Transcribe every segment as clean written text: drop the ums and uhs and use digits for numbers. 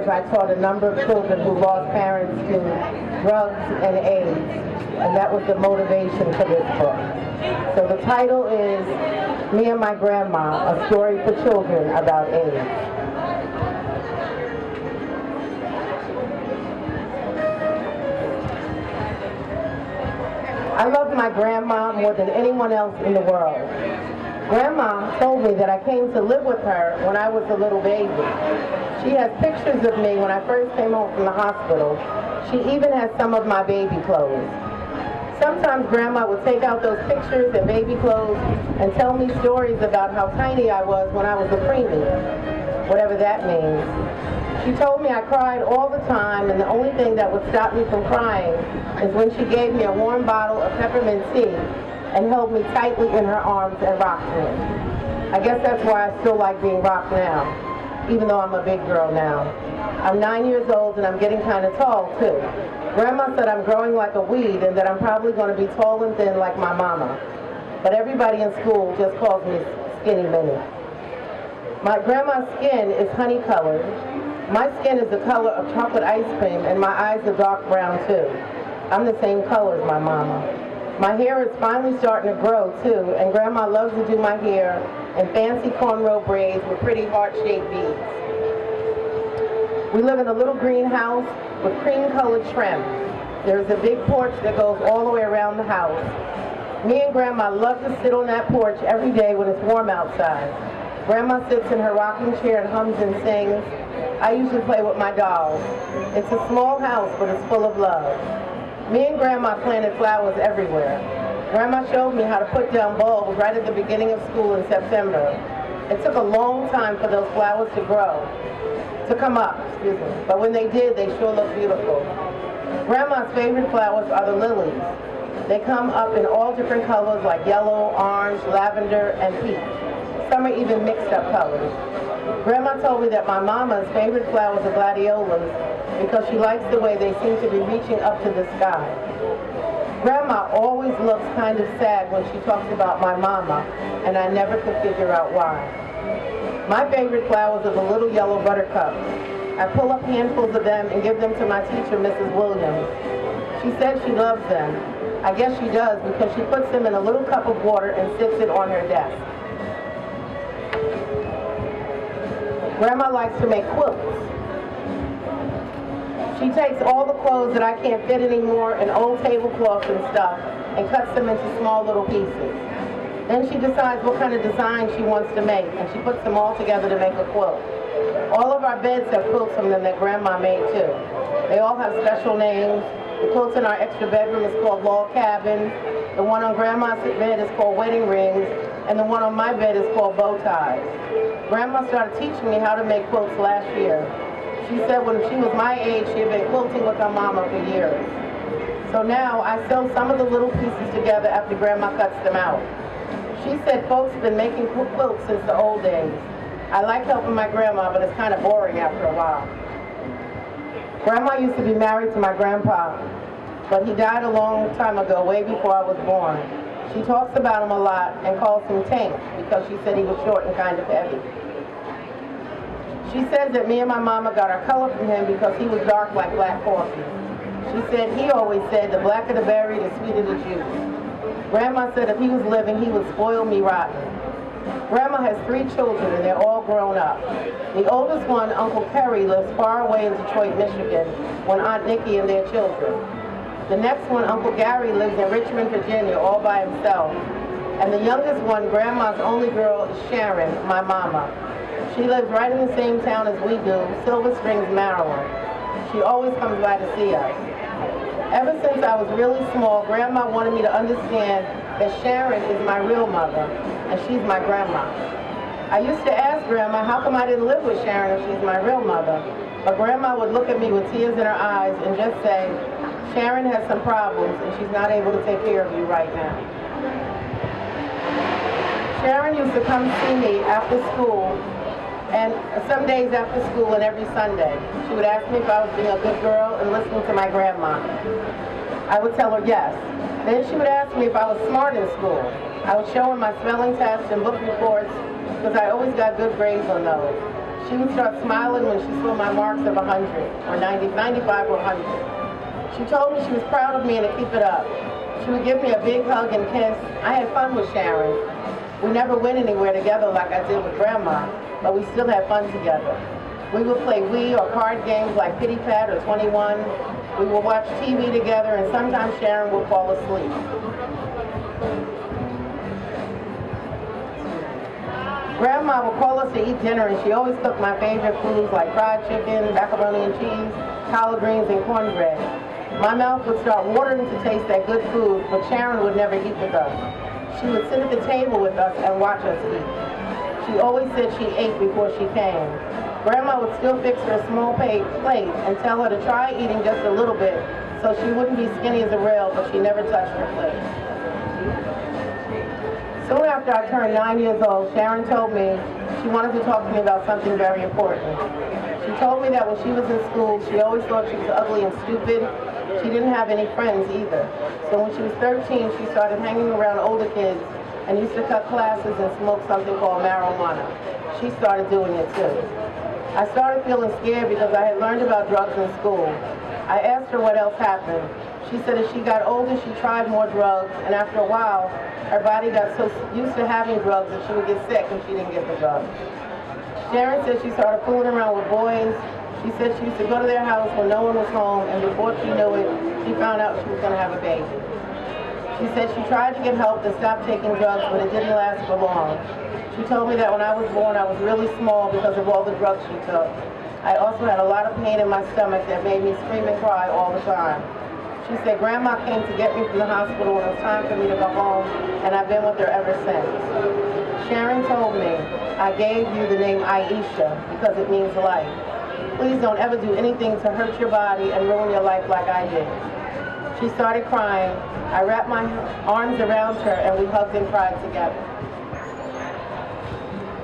years, I taught a number of children who lost parents to drugs and AIDS, and that was the motivation for this book. So the title is Me and My Grandma, A Story for Children About AIDS. I loved my grandma more than anyone else in the world. Grandma told me that I came to live with her when I was a little baby. She has pictures of me when I first came home from the hospital. She even has some of my baby clothes. Sometimes Grandma would take out those pictures and baby clothes and tell me stories about how tiny I was when I was a preemie, whatever that means. She told me I cried all the time, and the only thing that would stop me from crying is when she gave me a warm bottle of peppermint tea and held me tightly in her arms and rocked me. I guess that's why I still like being rocked now, even though I'm a big girl now. I'm 9 years old and I'm getting kind of tall too. Grandma said I'm growing like a weed and that I'm probably going to be tall and thin like my mama. But everybody in school just calls me Skinny Minnie. My grandma's skin is honey colored. My skin is the color of chocolate ice cream and my eyes are dark brown too. I'm the same color as my mama. My hair is finally starting to grow too, and Grandma loves to do my hair in fancy cornrow braids with pretty heart-shaped beads. We live in a little greenhouse with cream-colored trim. There's a big porch that goes all the way around the house. Me and Grandma love to sit on that porch every day when it's warm outside. Grandma sits in her rocking chair and hums and sings. I usually play with my dolls. It's a small house, but it's full of love. Me and Grandma planted flowers everywhere. Grandma showed me how to put down bulbs right at the beginning of school in September. It took a long time for those flowers to come up, but when they did, they sure look beautiful. Grandma's favorite flowers are the lilies. They come up in all different colors like yellow, orange, lavender, and peach. Some are even mixed up colors. Grandma told me that my mama's favorite flowers are gladiolas because she likes the way they seem to be reaching up to the sky. Grandma always looks kind of sad when she talks about my mama, and I never could figure out why. My favorite flowers are the little yellow buttercups. I pull up handfuls of them and give them to my teacher, Mrs. Williams. She said she loves them. I guess she does because she puts them in a little cup of water and sits it on her desk. Grandma likes to make quilts. She takes all the clothes that I can't fit anymore and old tablecloths and stuff and cuts them into small little pieces. Then she decides what kind of design she wants to make, and she puts them all together to make a quilt. All of our beds have quilts from them that Grandma made too. They all have special names. The quilt in our extra bedroom is called Log Cabin. The one on Grandma's bed is called Wedding Rings, and the one on my bed is called Bow Ties. Grandma started teaching me how to make quilts last year. She said when she was my age, she had been quilting with her mama for years. So now I sew some of the little pieces together after Grandma cuts them out. She said folks have been making quilts since the old days. I like helping my grandma, but it's kind of boring after a while. Grandma used to be married to my grandpa, but he died a long time ago, way before I was born. She talks about him a lot and calls him Tank because she said he was short and kind of heavy. She says that me and my mama got our color from him because he was dark like black coffee. She said he always said the blacker the berry, the sweeter the juice. Grandma said if he was living, he would spoil me rotten. Grandma has 3 children and they're all grown up. The oldest one, Uncle Perry, lives far away in Detroit, Michigan, with Aunt Nikki and their children. The next one, Uncle Gary, lives in Richmond, Virginia, all by himself. And the youngest one, Grandma's only girl, is Sharon, my mama. She lives right in the same town as we do, Silver Springs, Maryland. She always comes by to see us. Ever since I was really small, Grandma wanted me to understand that Sharon is my real mother, and she's my grandma. I used to ask Grandma how come I didn't live with Sharon if she's my real mother, but Grandma would look at me with tears in her eyes and just say, Sharon has some problems and she's not able to take care of you right now. Sharon used to come see me after school, and some days after school and every Sunday. She would ask me if I was being a good girl and listening to my grandma. I would tell her yes. Then she would ask me if I was smart in school. I would show her my spelling tests and book reports, because I always got good grades on those. She would start smiling when she saw my marks of 100, or 90, 95 or 100. She told me she was proud of me and to keep it up. She would give me a big hug and kiss. I had fun with Sharon. We never went anywhere together like I did with Grandma, but we still had fun together. We would play Wii or card games like Pity Pat or 21. We would watch TV together, and sometimes Sharon would fall asleep. Grandma would call us to eat dinner, and she always cooked my favorite foods like fried chicken, macaroni and cheese, collard greens, and cornbread. My mouth would start watering to taste that good food, but Sharon would never eat with us. She would sit at the table with us and watch us eat. She always said she ate before she came. Grandma would still fix her a small plate and tell her to try eating just a little bit so she wouldn't be skinny as a rail, but she never touched her plate. Soon after I turned 9 years old, Sharon told me she wanted to talk to me about something very important. She told me that when she was in school, she always thought she was ugly and stupid. She didn't have any friends either. So when she was 13, she started hanging around older kids and used to cut classes and smoke something called marijuana. She started doing it too. I started feeling scared because I had learned about drugs in school. I asked her what else happened. She said as she got older, she tried more drugs, and after a while, her body got so used to having drugs that she would get sick if she didn't get the drugs. Sharon said she started fooling around with boys. She said she used to go to their house when no one was home, and before she knew it, she found out she was going to have a baby. She said she tried to get help to stop taking drugs, but it didn't last for long. She told me that when I was born, I was really small because of all the drugs she took. I also had a lot of pain in my stomach that made me scream and cry all the time. She said Grandma came to get me from the hospital when it was time for me to go home, and I've been with her ever since. Sharon told me, I gave you the name Ayesha because it means life. Please don't ever do anything to hurt your body and ruin your life like I did. She started crying. I wrapped my arms around her and we hugged and cried together.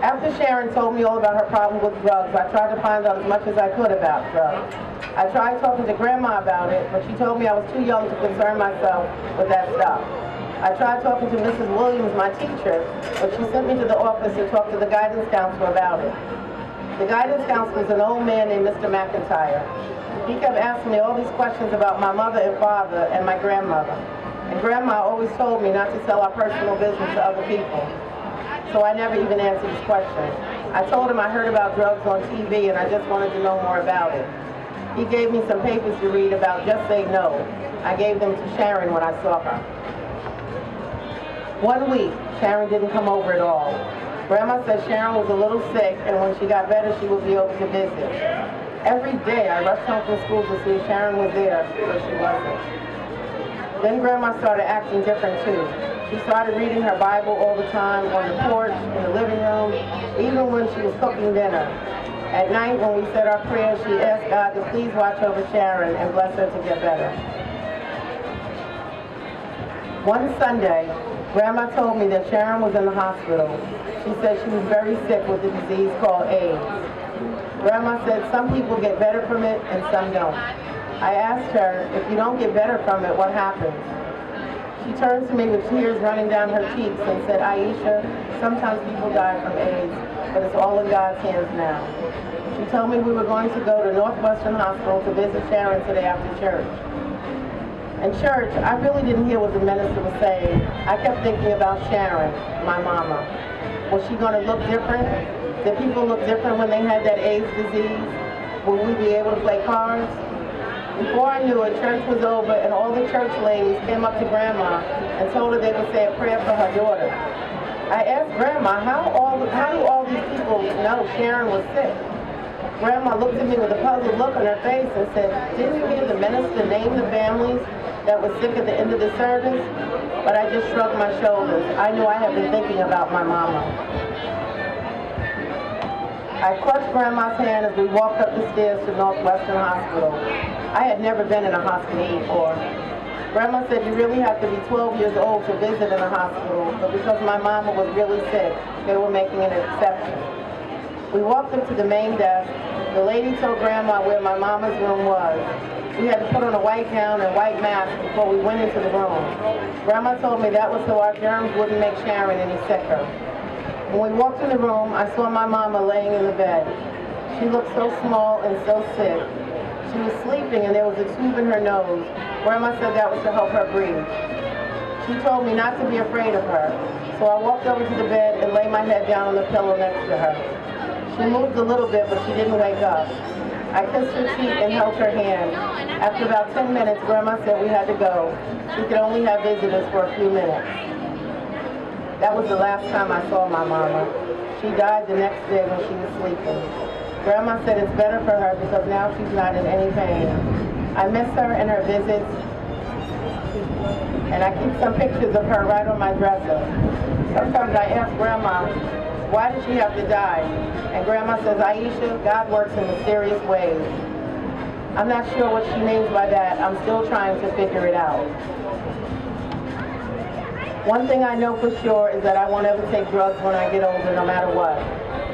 After Sharon told me all about her problem with drugs, I tried to find out as much as I could about drugs. I tried talking to Grandma about it, but she told me I was too young to concern myself with that stuff. I tried talking to Mrs. Williams, my teacher, but she sent me to the office to talk to the guidance counselor about it. The guidance counselor is an old man named Mr. McIntyre. He kept asking me all these questions about my mother and father and my grandmother. And Grandma always told me not to tell our personal business to other people. So I never even answered his questions. I told him I heard about drugs on TV and I just wanted to know more about it. He gave me some papers to read about Just Say No. I gave them to Sharon when I saw her. One week, Sharon didn't come over at all. Grandma said Sharon was a little sick, and when she got better, she would be over to visit. Every day, I rushed home from school to see if Sharon was there, but she wasn't. Then Grandma started acting different, too. She started reading her Bible all the time, on the porch, in the living room, even when she was cooking dinner. At night, when we said our prayers, she asked God to please watch over Sharon and bless her to get better. One Sunday, Grandma told me that Sharon was in the hospital. She said she was very sick with a disease called AIDS. Grandma said some people get better from it and some don't. I asked her, if you don't get better from it, what happens? She turned to me with tears running down her cheeks and said, Ayesha, sometimes people die from AIDS, but it's all in God's hands now. She told me we were going to go to Northwestern Hospital to visit Sharon today after church. In church, I really didn't hear what the minister was saying. I kept thinking about Sharon, my mama. Was she going to look different? Did people look different when they had that AIDS disease? Will we be able to play cards? Before I knew it, church was over and all the church ladies came up to Grandma and told her they would say a prayer for her daughter. I asked Grandma, how do all these people know Sharon was sick? Grandma looked at me with a puzzled look on her face and said, didn't you hear the minister name the families that were sick at the end of the service? But I just shrugged my shoulders. I knew I had been thinking about my mama. I clutched Grandma's hand as we walked up the stairs to Northwestern Hospital. I had never been in a hospital before. Grandma said you really have to be 12 years old to visit in a hospital, but because my mama was really sick, they were making an exception. We walked up to the main desk. The lady told Grandma where my mama's room was. We had to put on a white gown and white mask before we went into the room. Grandma told me that was so our germs wouldn't make Sharon any sicker. When we walked in the room, I saw my mama laying in the bed. She looked so small and so sick. She was sleeping and there was a tube in her nose. Grandma said that was to help her breathe. She told me not to be afraid of her. So I walked over to the bed and laid my head down on the pillow next to her. She moved a little bit, but she didn't wake up. I kissed her cheek and held her hand. After about 10 minutes, Grandma said we had to go. She could only have visitors for a few minutes. That was the last time I saw my mama. She died the next day when she was sleeping. Grandma said it's better for her because now she's not in any pain. I miss her and her visits, and I keep some pictures of her right on my dresser. Sometimes I ask Grandma, why did she have to die? And Grandma says, Ayesha, God works in mysterious ways. I'm not sure what she means by that. I'm still trying to figure it out. One thing I know for sure is that I won't ever take drugs when I get older, no matter what.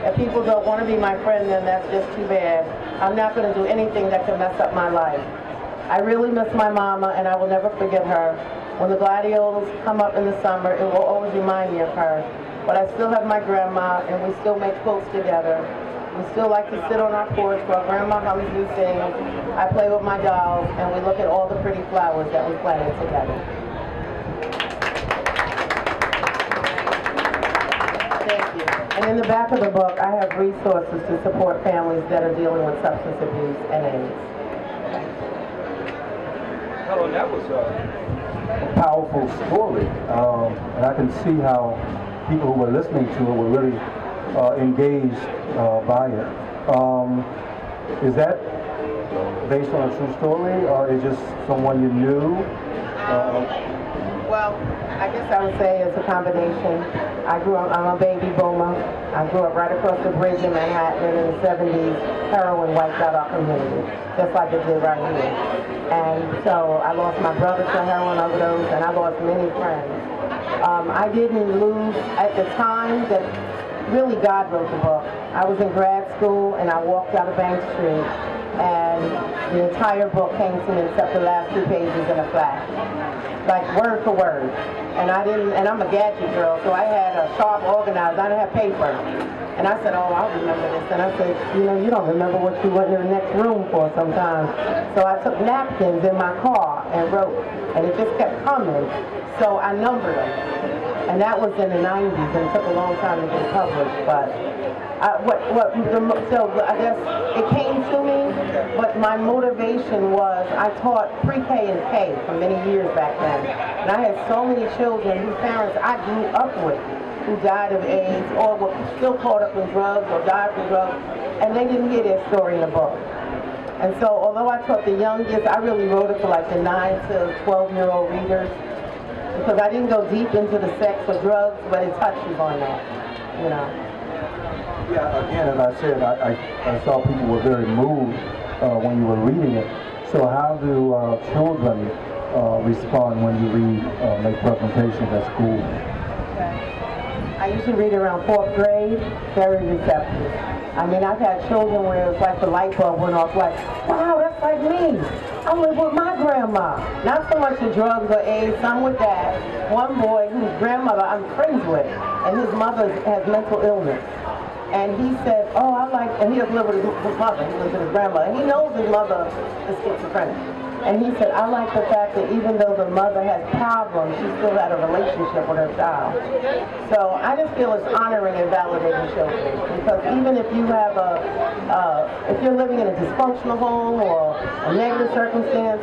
If people don't want to be my friend, then that's just too bad. I'm not going to do anything that can mess up my life. I really miss my mama, and I will never forget her. When the gladiolus come up in the summer, it will always remind me of her. But I still have my grandma, and we still make quilts together. We still like to sit on our porch while Grandma hums new things. I play with my dolls, and we look at all the pretty flowers that we planted together. Thank you. And in the back of the book, I have resources to support families that are dealing with substance abuse and AIDS. Helen, that was a powerful story, and I can see how people who were listening to it were really engaged by it. Is that based on a true story, or is just someone you knew? Well, I guess I would say it's a combination. I'm a baby boomer. I grew up right across the bridge in Manhattan, and in the 70s, heroin wiped out our community, just like it did right here. And so I lost my brother to a heroin overdose, and I lost many friends. I didn't lose at the time that really God wrote the book. I was in grad school, and I walked out of Bank Street, and the entire book came to me except the last 2 pages in a flash, like word for word. And I'm a gadget girl, so I had a sharp organizer. I didn't have paper. And I said, oh, I'll remember this. And I said, you don't remember what you went in the next room for sometimes. So I took napkins in my car and wrote, and it just kept coming. So I numbered them. And that was in the 90s, and it took a long time to get published. But so I guess it came to me, but my motivation was I taught pre-K and K for many years back then. And I had so many children whose parents I grew up with who died of AIDS or were still caught up in drugs or died from drugs, and they didn't hear their story in the book. And so although I taught the youngest, I really wrote it for like the 9 to 12-year-old readers, because I didn't go deep into the sex or drugs, but it touches on that, Yeah, again, as I said, I saw people were very moved when you were reading it. So how do children respond when you read, make presentations at school? Okay. I usually read around 4th grade, very receptive. I mean, I've had children where it's like the light bulb went off, like, wow, that's like me. I live with my grandma. Not so much the drugs or AIDS, some with that. One boy whose grandmother I'm friends with, and his mother has mental illness. And he said, oh, and he doesn't live with his mother, he lives with his grandmother. And he knows his mother is schizophrenic. And he said, I like the fact that even though the mother has problems, she still had a relationship with her child. So I just feel it's honoring and validating children. Because even if you have if you're living in a dysfunctional home or a negative circumstance,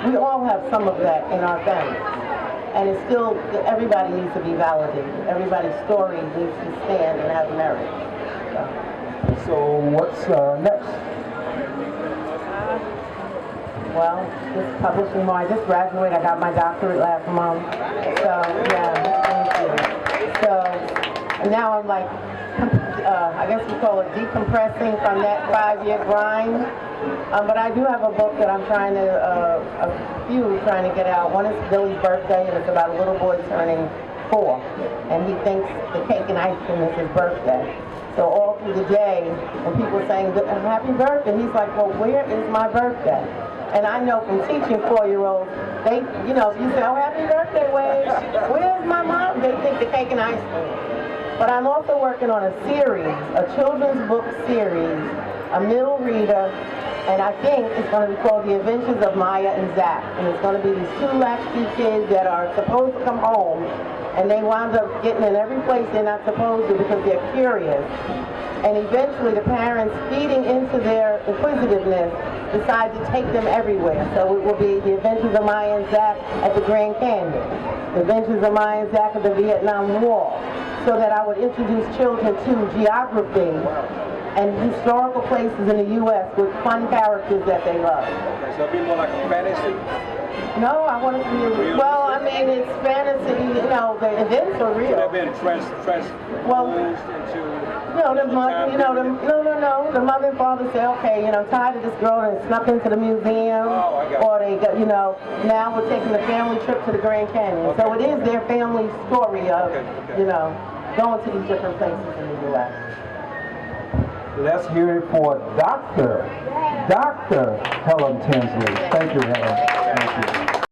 we all have some of that in our families. And it's still, everybody needs to be validated. Everybody's story needs to stand and have merit. So what's next? Well, just publishing more. I just graduated. I got my doctorate last month. So, yeah, thank you. So, now I'm like, I guess we call it decompressing from that 5-year grind. But I do have a book that I'm trying to get out. One is Billy's birthday, and it's about a little boy turning 4. And he thinks the cake and ice cream is his birthday. So all through the day, when people are saying, happy birthday, he's like, well, where is my birthday? And I know from teaching 4-year-olds, they, if you say, oh, happy birthday, Wade, where's my mom? They think the cake and ice cream. But I'm also working on a series, a children's book series, a middle reader, and I think it's going to be called The Adventures of Maya and Zach. And it's going to be these two latchkey kids that are supposed to come home, and they wind up getting in every place they're not supposed to because they're curious. And eventually the parents, feeding into their inquisitiveness, decide to take them everywhere. So it will be The Adventures of Maya and Zach at the Grand Canyon, The Adventures of Maya and Zach at the Vietnam War, so that I would introduce children to geography and historical places in the U.S. with fun characters that they love. Okay, so it'll be more like a fantasy? No, I want it to be, well, I mean, it's fantasy, you know, the events are real. So they've been transposed into... No, the mother and father say, okay, you know, I'm tired of this girl and snuck into the museum. Oh, I got or they, you know, now we're taking a family trip to the Grand Canyon. Okay. So it is their family story of, Okay. you know, going to these different places in the U.S. Let's hear it for Dr. Helen Tinsley. Thank you, Helen. Thank you.